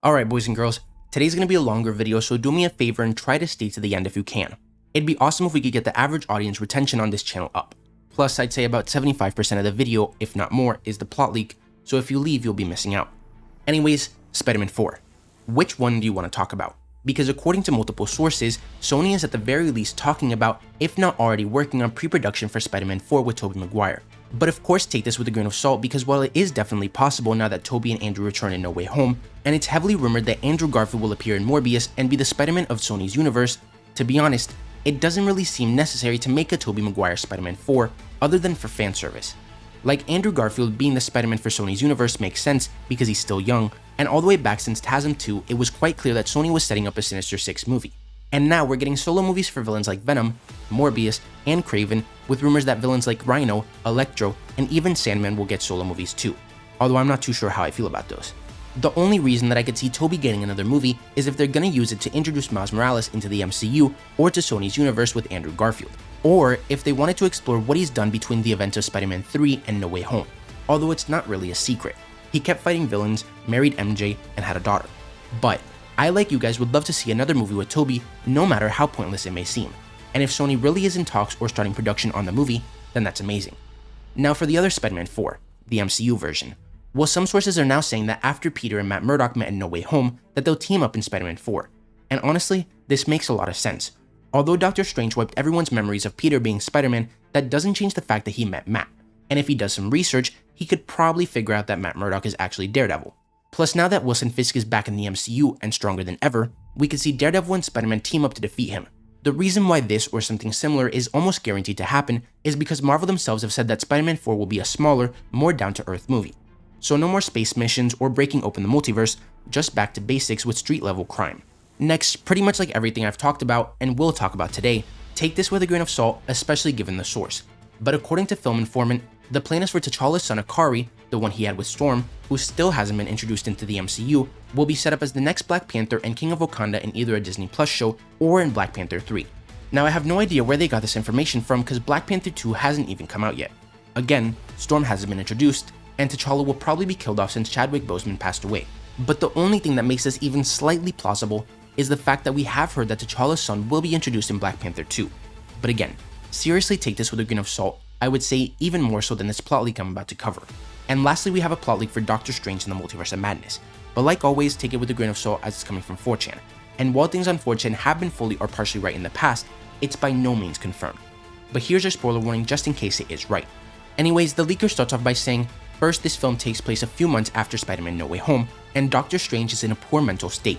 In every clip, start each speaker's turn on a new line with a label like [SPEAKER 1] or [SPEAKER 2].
[SPEAKER 1] Alright boys and girls, today's gonna be a longer video, so do me a favor and try to stay to the end if you can. It'd be awesome if we could get the average audience retention on this channel up. Plus, I'd say about 75% of the video, if not more, is the plot leak, so if you leave, you'll be missing out. Anyways, Spider-Man 4. Which one do you want to talk about? Because according to multiple sources, Sony is at the very least talking about, if not already working on pre-production for Spider-Man 4 with Tobey Maguire. But of course take this with a grain of salt, because while it is definitely possible now that Tobey and Andrew return in No Way Home, and it's heavily rumored that Andrew Garfield will appear in Morbius and be the Spider-Man of Sony's universe, to be honest, it doesn't really seem necessary to make a Tobey Maguire Spider-Man 4 other than for fan service. Like, Andrew Garfield being the Spider-Man for Sony's universe makes sense because he's still young, and all the way back since TASM 2, it was quite clear that Sony was setting up a Sinister Six movie. And now we're getting solo movies for villains like Venom, Morbius, and Kraven, with rumors that villains like Rhino, Electro, and even Sandman will get solo movies too, although I'm not too sure how I feel about those. The only reason that I could see Tobey getting another movie is if they're gonna use it to introduce Miles Morales into the MCU or to Sony's universe with Andrew Garfield, or if they wanted to explore what he's done between the events of Spider-Man 3 and No Way Home, although it's not really a secret. He kept fighting villains, married MJ, and had a daughter. But I, like you guys, would love to see another movie with Tobey, no matter how pointless it may seem. And if Sony really is in talks or starting production on the movie, then that's amazing. Now for the other Spider-Man 4, the MCU version. Well, some sources are now saying that after Peter and Matt Murdock met in No Way Home, that they'll team up in Spider-Man 4. And honestly, this makes a lot of sense. Although Doctor Strange wiped everyone's memories of Peter being Spider-Man, that doesn't change the fact that he met Matt. And if he does some research, he could probably figure out that Matt Murdock is actually Daredevil. Plus, now that Wilson Fisk is back in the MCU and stronger than ever, we could see Daredevil and Spider-Man team up to defeat him. The reason why this or something similar is almost guaranteed to happen is because Marvel themselves have said that Spider-Man 4 will be a smaller, more down-to-earth movie. So no more space missions or breaking open the multiverse, just back to basics with street-level crime. Next, pretty much like everything I've talked about and will talk about today, take this with a grain of salt, especially given the source. But according to Film Informant, the plan is for T'Challa's son Akari, the one he had with Storm, who still hasn't been introduced into the MCU, will be set up as the next Black Panther and King of Wakanda in either a Disney Plus show or in Black Panther 3. Now, I have no idea where they got this information from because Black Panther 2 hasn't even come out yet. Again, Storm hasn't been introduced, and T'Challa will probably be killed off since Chadwick Boseman passed away. But the only thing that makes this even slightly plausible is the fact that we have heard that T'Challa's son will be introduced in Black Panther 2. But again, seriously take this with a grain of salt, I would say even more so than this plot leak I'm about to cover. And lastly, we have a plot leak for Doctor Strange in the Multiverse of Madness. But like always, take it with a grain of salt as it's coming from 4chan. And while things on 4chan have been fully or partially right in the past, it's by no means confirmed. But here's your spoiler warning just in case it is right. Anyways, the leaker starts off by saying, first, this film takes place a few months after Spider-Man No Way Home, and Doctor Strange is in a poor mental state.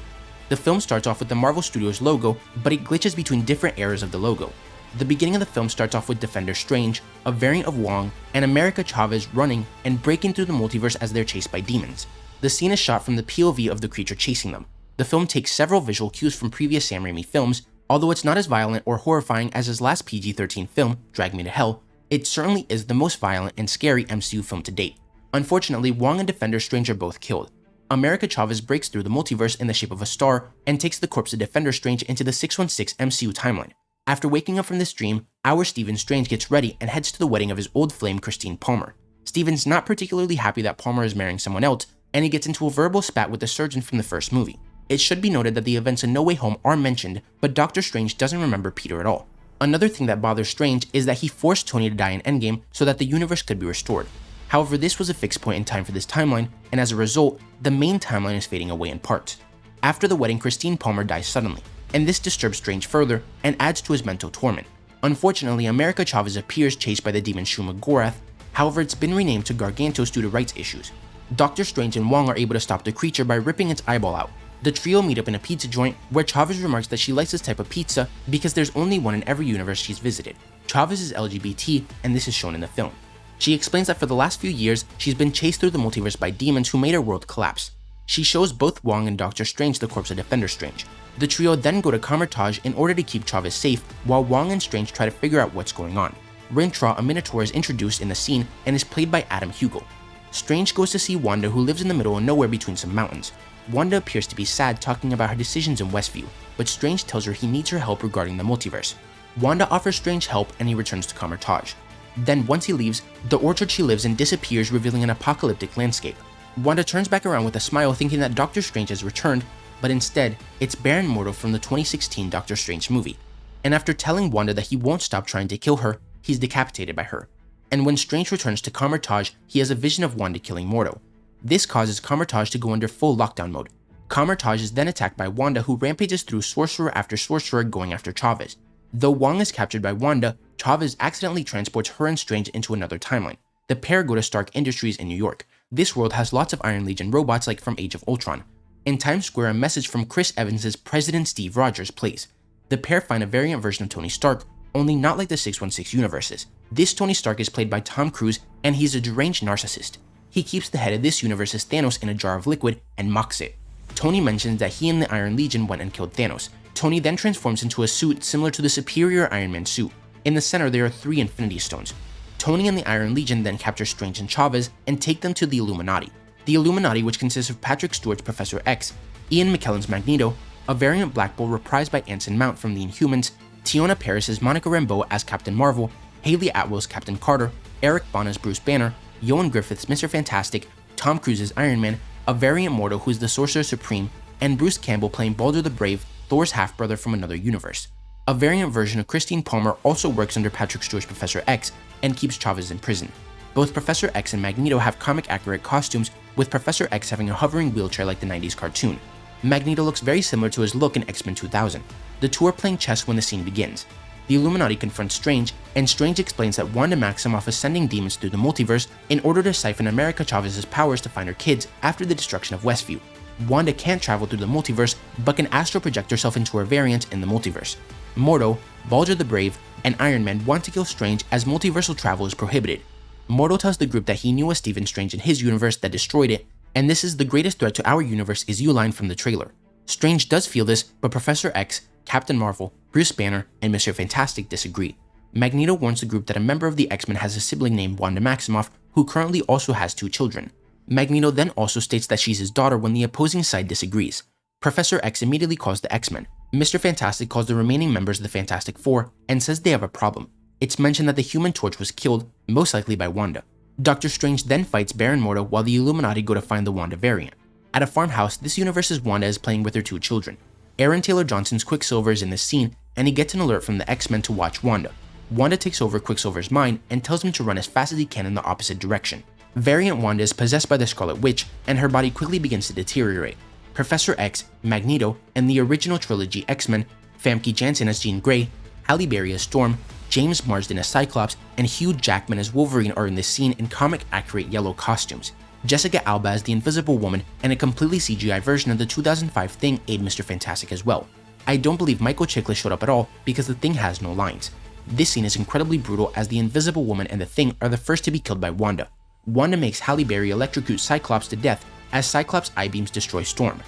[SPEAKER 1] The film starts off with the Marvel Studios logo, but it glitches between different eras of the logo. The beginning of the film starts off with Defender Strange, a variant of Wong, and America Chavez running and breaking through the multiverse as they're chased by demons. The scene is shot from the POV of the creature chasing them. The film takes several visual cues from previous Sam Raimi films. Although it's not as violent or horrifying as his last PG-13 film, Drag Me to Hell, it certainly is the most violent and scary MCU film to date. Unfortunately, Wong and Defender Strange are both killed. America Chavez breaks through the multiverse in the shape of a star and takes the corpse of Defender Strange into the 616 MCU timeline. After waking up from this dream, our Stephen Strange gets ready and heads to the wedding of his old flame Christine Palmer. Stephen's not particularly happy that Palmer is marrying someone else, and he gets into a verbal spat with the surgeon from the first movie. It should be noted that the events in No Way Home are mentioned, but Doctor Strange doesn't remember Peter at all. Another thing that bothers Strange is that he forced Tony to die in Endgame so that the universe could be restored. However, this was a fixed point in time for this timeline, and as a result, the main timeline is fading away in parts. After the wedding, Christine Palmer dies suddenly, and this disturbs Strange further and adds to his mental torment. Unfortunately, America Chavez appears chased by the demon Shumagorath, however it's been renamed to Gargantos due to rights issues. Doctor Strange and Wong are able to stop the creature by ripping its eyeball out. The trio meet up in a pizza joint where Chavez remarks that she likes this type of pizza because there's only one in every universe she's visited. Chavez is LGBT, and this is shown in the film. She explains that for the last few years, she's been chased through the multiverse by demons who made her world collapse. She shows both Wong and Doctor Strange the corpse of Defender Strange. The trio then go to Kamar-Taj in order to keep Chavez safe, while Wong and Strange try to figure out what's going on. Rintrah, a Minotaur, is introduced in the scene and is played by Adam Hugel. Strange goes to see Wanda, who lives in the middle of nowhere between some mountains. Wanda appears to be sad, talking about her decisions in Westview, but Strange tells her he needs her help regarding the multiverse. Wanda offers Strange help and he returns to Kamar-Taj. Then once he leaves, the orchard she lives in disappears, revealing an apocalyptic landscape. Wanda turns back around with a smile thinking that Doctor Strange has returned, but instead, it's Baron Mordo from the 2016 Doctor Strange movie. And after telling Wanda that he won't stop trying to kill her, he's decapitated by her. And when Strange returns to Kamar-Taj, he has a vision of Wanda killing Mordo. This causes Kamar-Taj to go under full lockdown mode. Kamar-Taj is then attacked by Wanda, who rampages through sorcerer after sorcerer going after Chavez. Though Wong is captured by Wanda, Chavez accidentally transports her and Strange into another timeline. The pair go to Stark Industries in New York. This world has lots of Iron Legion robots like from Age of Ultron. In Times Square, a message from Chris Evans' President Steve Rogers plays. The pair find a variant version of Tony Stark, only not like the 616 universes. This Tony Stark is played by Tom Cruise, and he's a deranged narcissist. He keeps the head of this universe's Thanos in a jar of liquid and mocks it. Tony mentions that he and the Iron Legion went and killed Thanos. Tony then transforms into a suit similar to the superior Iron Man suit. In the center, there are 3 Infinity Stones. Tony and the Iron Legion then capture Strange and Chavez and take them to the Illuminati. The Illuminati, which consists of Patrick Stewart's Professor X, Ian McKellen's Magneto, a variant Black Bull reprised by Anson Mount from the Inhumans, Tiona Paris's Monica Rambeau as Captain Marvel, Haley Atwell's Captain Carter, Eric Bana's Bruce Banner, Ioan Gruffudd's Mr. Fantastic, Tom Cruise's Iron Man, a variant Mordo who is the Sorcerer Supreme, and Bruce Campbell playing Balder the Brave, Thor's half-brother from another universe. A variant version of Christine Palmer also works under Patrick Stewart's Professor X and keeps Chavez in prison. Both Professor X and Magneto have comic-accurate costumes, with Professor X having a hovering wheelchair like the 90s cartoon. Magneto looks very similar to his look in X-Men 2000. The two are playing chess when the scene begins. The Illuminati confronts Strange, and Strange explains that Wanda Maximoff is sending demons through the multiverse in order to siphon America Chavez's powers to find her kids after the destruction of Westview. Wanda can't travel through the multiverse, but can astral project herself into her variant in the multiverse. Mordo, Balder the Brave, and Iron Man want to kill Strange as multiversal travel is prohibited. Mordo tells the group that he knew a Stephen Strange in his universe that destroyed it, and this is the greatest threat to our universe is U-line from the trailer. Strange does feel this, but Professor X, Captain Marvel, Bruce Banner, and Mr. Fantastic disagree. Magneto warns the group that a member of the X-Men has a sibling named Wanda Maximoff, who currently also has 2 children. Magneto then also states that she's his daughter when the opposing side disagrees. Professor X immediately calls the X-Men. Mr. Fantastic calls the remaining members of the Fantastic Four and says they have a problem. It's mentioned that the Human Torch was killed, most likely by Wanda. Doctor Strange then fights Baron Mordo while the Illuminati go to find the Wanda variant. At a farmhouse, this universe's Wanda is playing with her 2 children. Aaron Taylor Johnson's Quicksilver is in this scene, and he gets an alert from the X-Men to watch Wanda. Wanda takes over Quicksilver's mind and tells him to run as fast as he can in the opposite direction. Variant Wanda is possessed by the Scarlet Witch, and her body quickly begins to deteriorate. Professor X, Magneto, and the original trilogy X-Men, Famke Janssen as Jean Grey, Halle Berry as Storm, James Marsden as Cyclops, and Hugh Jackman as Wolverine are in this scene in comic-accurate yellow costumes. Jessica Alba as the Invisible Woman and a completely CGI version of the 2005 Thing aid Mr. Fantastic as well. I don't believe Michael Chiklis showed up at all because the Thing has no lines. This scene is incredibly brutal as the Invisible Woman and the Thing are the first to be killed by Wanda. Wanda makes Halle Berry electrocute Cyclops to death as Cyclops' eye beams destroy Storm.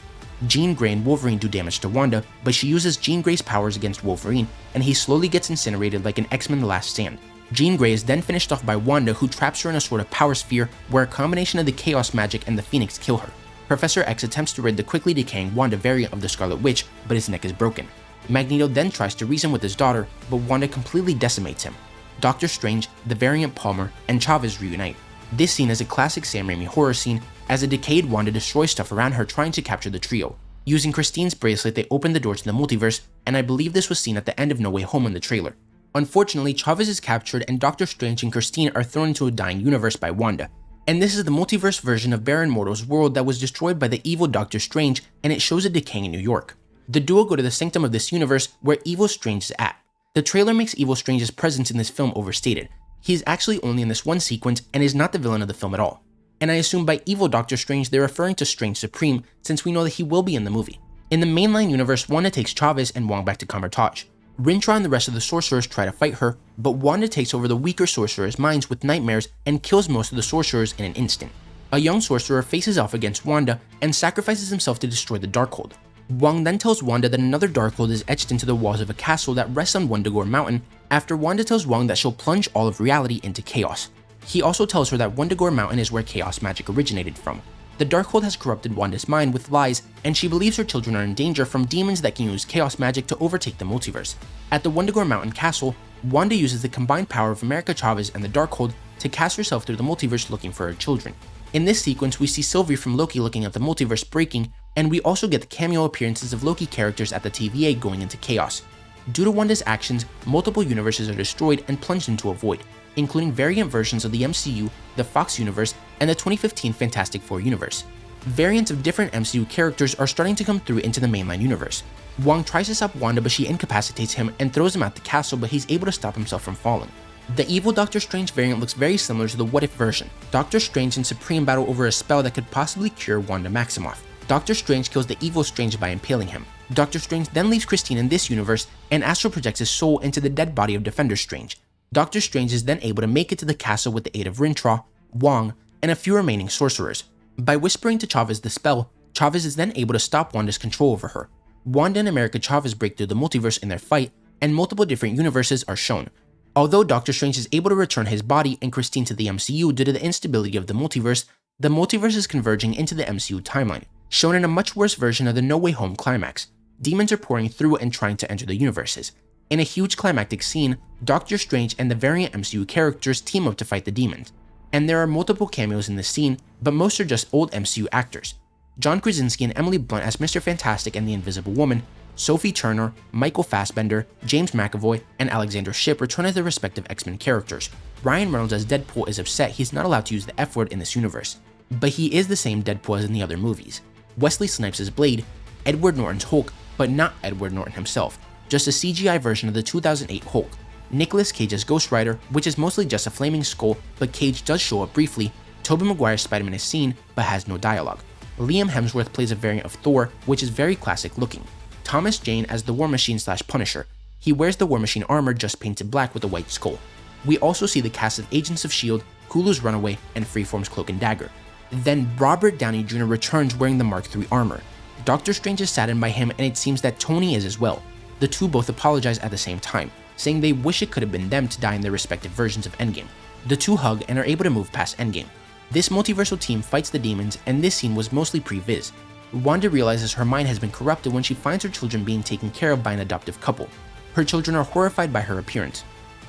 [SPEAKER 1] Jean Grey and Wolverine do damage to Wanda, but she uses Jean Grey's powers against Wolverine, and he slowly gets incinerated like an X-Men The Last Stand. Jean Grey is then finished off by Wanda, who traps her in a sort of power sphere where a combination of the Chaos Magic and the Phoenix kill her. Professor X attempts to rid the quickly decaying Wanda variant of the Scarlet Witch, but his neck is broken. Magneto then tries to reason with his daughter, but Wanda completely decimates him. Doctor Strange, the variant Palmer, and Chavez reunite. This scene is a classic Sam Raimi horror scene, as a decayed Wanda destroys stuff around her trying to capture the trio. Using Christine's bracelet, they open the door to the multiverse, and I believe this was seen at the end of No Way Home in the trailer. Unfortunately, Chavez is captured and Doctor Strange and Christine are thrown into a dying universe by Wanda. And this is the multiverse version of Baron Mordo's world that was destroyed by the evil Doctor Strange, and it shows it decaying in New York. The duo go to the sanctum of this universe where Evil Strange is at. The trailer makes Evil Strange's presence in this film overstated. He is actually only in this one sequence and is not the villain of the film at all. And I assume by evil Doctor Strange they're referring to Strange Supreme, since we know that he will be in the movie. In the mainline universe, Wanda takes Chavez and Wong back to Kamar-Taj. Rintrah and the rest of the sorcerers try to fight her, but Wanda takes over the weaker sorcerers' minds with nightmares and kills most of the sorcerers in an instant. A young sorcerer faces off against Wanda and sacrifices himself to destroy the Darkhold. Wong then tells Wanda that another Darkhold is etched into the walls of a castle that rests on Wundagore Mountain, after Wanda tells Wong that she'll plunge all of reality into chaos. He also tells her that Wundagore Mountain is where chaos magic originated from. The Darkhold has corrupted Wanda's mind with lies, and she believes her children are in danger from demons that can use chaos magic to overtake the multiverse. At the Wundagore Mountain Castle, Wanda uses the combined power of America Chavez and the Darkhold to cast herself through the multiverse looking for her children. In this sequence, we see Sylvie from Loki looking at the multiverse breaking, and we also get the cameo appearances of Loki characters at the TVA going into chaos. Due to Wanda's actions, multiple universes are destroyed and plunged into a void, including variant versions of the MCU, the Fox universe, and the 2015 Fantastic Four universe. Variants of different MCU characters are starting to come through into the mainline universe. Wong tries to stop Wanda, but she incapacitates him and throws him at the castle, but he's able to stop himself from falling. The evil Doctor Strange variant looks very similar to the What If version. Doctor Strange and Supreme battle over a spell that could possibly cure Wanda Maximoff. Doctor Strange kills the evil Strange by impaling him. Doctor Strange then leaves Christine in this universe and astral projects his soul into the dead body of Defender Strange. Doctor Strange is then able to make it to the castle with the aid of Rintrah, Wong, and a few remaining sorcerers. By whispering to Chavez the spell, Chavez is then able to stop Wanda's control over her. Wanda and America Chavez break through the multiverse in their fight, and multiple different universes are shown. Although Doctor Strange is able to return his body and Christine to the MCU due to the instability of the multiverse is converging into the MCU timeline, shown in a much worse version of the No Way Home climax. Demons are pouring through and trying to enter the universes. In a huge climactic scene, Doctor Strange and the variant MCU characters team up to fight the demons. And there are multiple cameos in this scene, but most are just old MCU actors. John Krasinski and Emily Blunt as Mr. Fantastic and the Invisible Woman, Sophie Turner, Michael Fassbender, James McAvoy, and Alexander Shipp return as their respective X-Men characters. Ryan Reynolds as Deadpool is upset he's not allowed to use the F word in this universe, but he is the same Deadpool as in the other movies. Wesley Snipes as Blade, Edward Norton's Hulk, but not Edward Norton himself, just a CGI version of the 2008 Hulk. Nicolas Cage as Ghost Rider, which is mostly just a flaming skull, but Cage does show up briefly. Tobey Maguire's Spider-Man is seen, but has no dialogue. Liam Hemsworth plays a variant of Thor, which is very classic looking. Thomas Jane as the War Machine / Punisher. He wears the War Machine armor just painted black with a white skull. We also see the cast of Agents of S.H.I.E.L.D., Hulu's Runaway, and Freeform's Cloak and Dagger. Then Robert Downey Jr. returns wearing the Mark III armor. Doctor Strange is saddened by him, and it seems that Tony is as well. The two both apologize at the same time, saying they wish it could have been them to die in their respective versions of Endgame. The two hug and are able to move past Endgame. This multiversal team fights the demons, and this scene was mostly pre-viz. Wanda realizes her mind has been corrupted when she finds her children being taken care of by an adoptive couple. Her children are horrified by her appearance.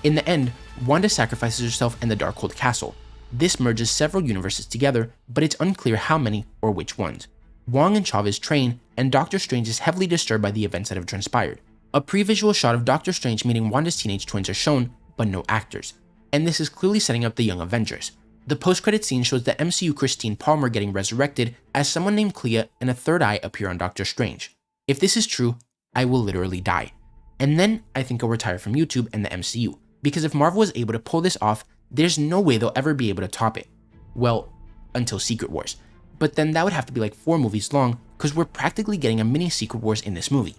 [SPEAKER 1] In the end, Wanda sacrifices herself in the Darkhold Castle. This merges several universes together, but it's unclear how many or which ones. Wong and Chavez train, and Doctor Strange is heavily disturbed by the events that have transpired. A pre-visual shot of Doctor Strange meeting Wanda's teenage twins are shown, but no actors. And this is clearly setting up the Young Avengers. The post-credit scene shows the MCU Christine Palmer getting resurrected as someone named Clea and a third eye appear on Doctor Strange. If this is true, I will literally die. And then I think I'll retire from YouTube and the MCU, because if Marvel is able to pull this off, there's no way they'll ever be able to top it. Well, until Secret Wars. But then that would have to be like 4 movies long, because we're practically getting a mini Secret Wars in this movie.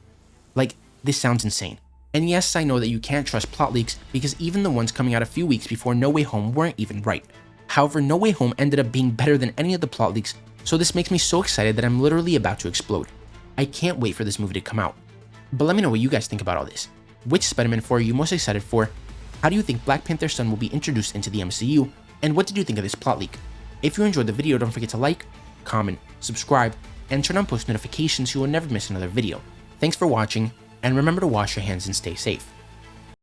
[SPEAKER 1] Like, this sounds insane. And yes, I know that you can't trust plot leaks, because even the ones coming out a few weeks before No Way Home weren't even right. However, No Way Home ended up being better than any of the plot leaks, so this makes me so excited that I'm literally about to explode. I can't wait for this movie to come out. But let me know what you guys think about all this. Which Spider-Man 4 are you most excited for? How do you think Black Panther's son will be introduced into the MCU? And what did you think of this plot leak? If you enjoyed the video, don't forget to like, comment, subscribe, and turn on post notifications so you will never miss another video. Thanks for watching, and remember to wash your hands and stay safe.